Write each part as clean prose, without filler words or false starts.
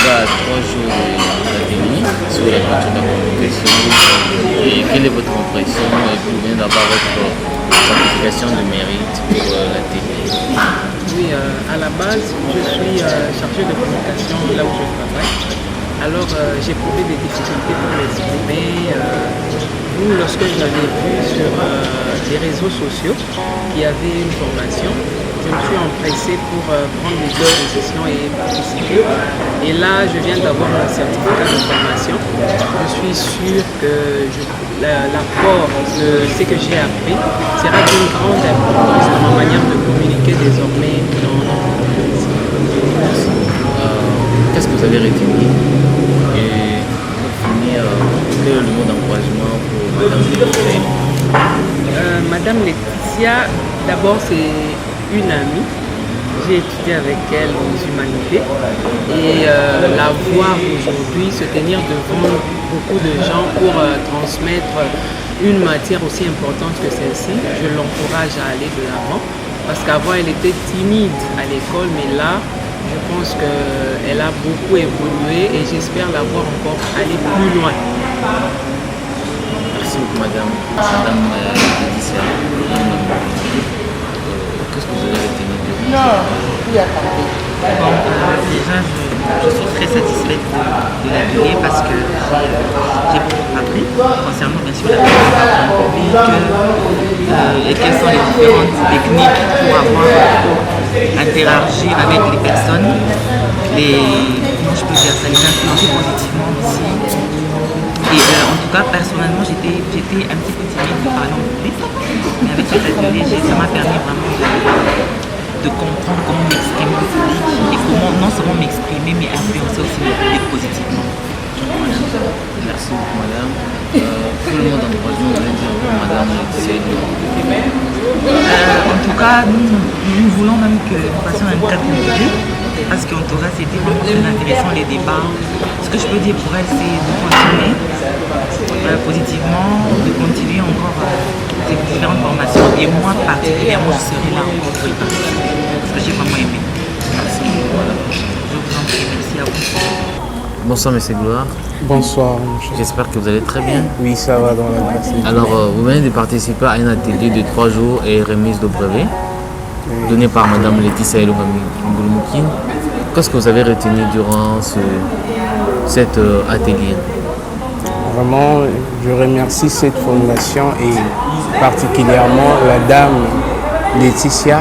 à 3 jours d'atelier sur la culture de la communication. Et quelle est votre impression et puis vous venez d'avoir votre certification de mérite pour l'atelier? Oui, à la base, je suis chargé de communication là où je travaille. Alors, j'ai éprouvé des difficultés pour l'exprimer. Lorsque j'avais vu sur les réseaux sociaux qu'il y avait une formation, je me suis empressé pour prendre les deux positions et participer. Et là, je viens d'avoir mon certificat de formation. Je suis sûr que l'apport de ce que j'ai appris sera d'une grande importance dans ma manière de communiquer désormais dans l'entreprise. Qu'est-ce que vous avez retenu? Et pour finir, quel est le mot d'encouragement pour Madame Laetitia? Madame Laetitia, d'abord c'est une amie. J'ai étudié avec elle aux humanités et la voir aujourd'hui se tenir devant beaucoup de gens pour transmettre une matière aussi importante que celle-ci, je l'encourage à aller de l'avant parce qu'avant elle était timide à l'école, mais là je pense qu'elle a beaucoup évolué et j'espère la voir encore aller plus loin. Merci beaucoup madame. Madame Laetitia. Qu'est-ce que vous avez retenu de vous? Bon, déjà, je suis très satisfaite de l'atelier parce que j'ai beaucoup appris concernant bien sûr la communication publique et quelles sont les différentes techniques pour interagir avec les personnes, comment je peux dire ça, les influencer positivement aussi. Et en tout cas, personnellement, j'étais un petit peu timide de parler en public, mais avec cet atelier, ça m'a permis vraiment de comprendre comment m'exprimer au public et comment non seulement m'exprimer, mais influencer aussi le public positivement. Merci beaucoup madame. Pour le mot d'encouragement, vous allez dire madame Laetitia. En tout cas, nous voulons même que nous fassions un cadre conclu parce qu'en tout cas, c'était vraiment très intéressant les débats. Ce que je peux dire pour elle, c'est de continuer positivement, de continuer encore ces différentes formations et moi particulièrement, je serai là encore pour y participer parce que j'ai vraiment aimé. Merci. Je vous en prie, merci à vous. Bonsoir monsieur Gloire. Bonsoir monsieur. J'espère que vous allez très bien. Oui, ça va dans la grâce. Alors, vous venez de participer à un atelier de 3 jours et remise de brevet donné par Madame Laetitia Ngouloumoukine. Qu'est-ce que vous avez retenu durant cet atelier? Vraiment, je remercie cette fondation et particulièrement la dame Laetitia.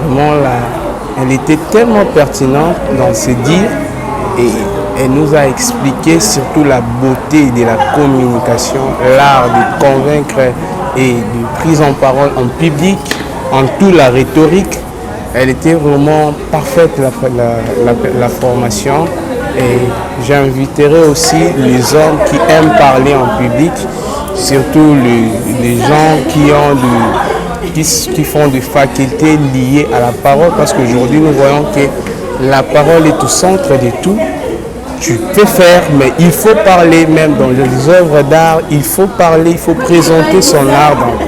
Vraiment, elle était tellement pertinente dans ses dires et elle nous a expliqué surtout la beauté de la communication, l'art de convaincre et de prise en parole en public, en tout la rhétorique. Elle était vraiment parfaite la formation et j'inviterai aussi les hommes qui aiment parler en public, surtout les gens qui font des facultés liées à la parole parce qu'aujourd'hui nous voyons que la parole est au centre de tout. Tu peux faire, mais il faut parler, même dans les œuvres d'art, il faut parler, il faut présenter son art. Donc,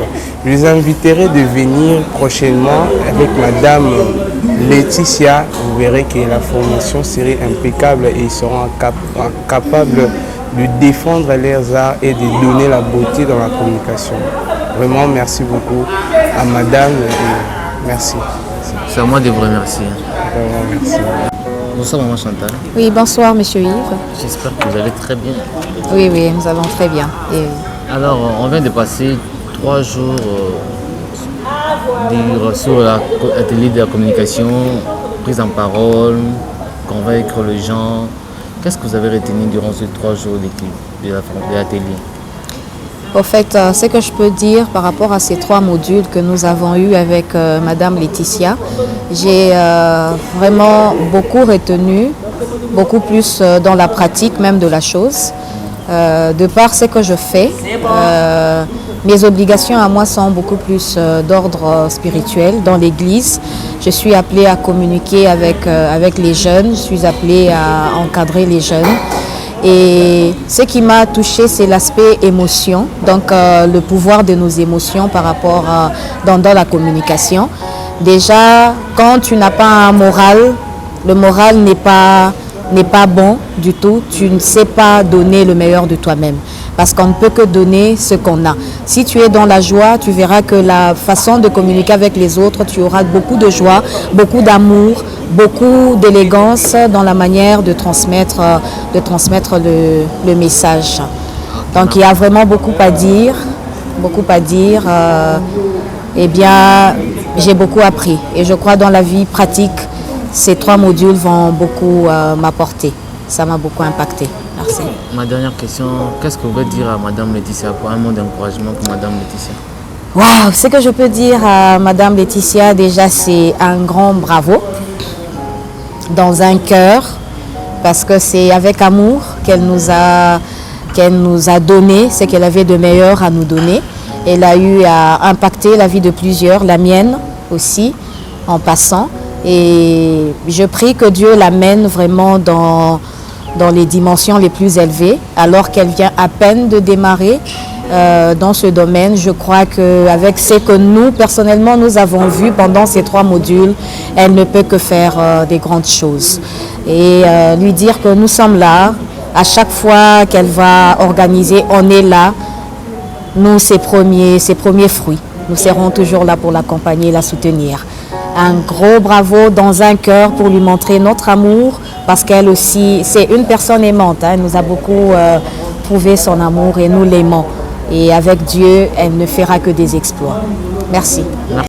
je les inviterai de venir prochainement avec Madame Laetitia. Vous verrez que la formation serait impeccable et ils seront capables de défendre leurs arts et de donner la beauté dans la communication. Vraiment, merci beaucoup à Madame. Merci. C'est à moi de vous remercier. Vraiment, merci. Bonsoir maman Chantal. Oui, bonsoir monsieur Yves. J'espère que vous allez très bien. Oui, nous allons très bien. Alors, on vient de passer 3 jours sur l'atelier de la communication, prise en parole, convaincre les gens. Qu'est-ce que vous avez retenu durant ces 3 jours de l'atelier? Au fait, ce que je peux dire par rapport à ces 3 modules que nous avons eus avec Madame Laetitia, j'ai vraiment beaucoup retenu, beaucoup plus dans la pratique même de la chose. De par ce que je fais, mes obligations à moi sont beaucoup plus d'ordre spirituel. Dans l'église, je suis appelée à communiquer avec les jeunes, je suis appelée à encadrer les jeunes. Et ce qui m'a touchée, c'est l'aspect émotion, donc le pouvoir de nos émotions par rapport dans la communication. Déjà, quand tu n'as pas un moral, le moral n'est pas n'est pas bon du tout, tu ne sais pas donner le meilleur de toi-même. Parce qu'on ne peut que donner ce qu'on a. Si tu es dans la joie, tu verras que la façon de communiquer avec les autres, tu auras beaucoup de joie, beaucoup d'amour, beaucoup d'élégance dans la manière de transmettre le message. Donc il y a vraiment beaucoup à dire. Eh bien, j'ai beaucoup appris. Et je crois dans la vie pratique, ces 3 modules vont beaucoup m'apporter. Ça m'a beaucoup impacté. Merci. Ma dernière question, qu'est-ce que vous pouvez dire à Madame Laetitia pour un mot d'encouragement pour Madame Laetitia? Waouh, ce que je peux dire à Madame Laetitia, déjà, c'est un grand bravo dans un cœur, parce que c'est avec amour qu'elle nous a donné ce qu'elle avait de meilleur à nous donner. Elle a eu à impacter la vie de plusieurs, la mienne aussi, en passant. Et je prie que Dieu l'amène vraiment dans les dimensions les plus élevées, alors qu'elle vient à peine de démarrer dans ce domaine. Je crois qu'avec ce que nous, personnellement, nous avons vu pendant ces 3 modules, elle ne peut que faire des grandes choses. Et lui dire que nous sommes là, à chaque fois qu'elle va organiser, on est là, nous, ses premiers fruits. Nous serons toujours là pour l'accompagner, la soutenir. Un gros bravo dans un cœur pour lui montrer notre amour, parce qu'elle aussi, c'est une personne aimante. Elle nous a beaucoup prouvé son amour et nous l'aimons. Et avec Dieu, elle ne fera que des exploits. Merci.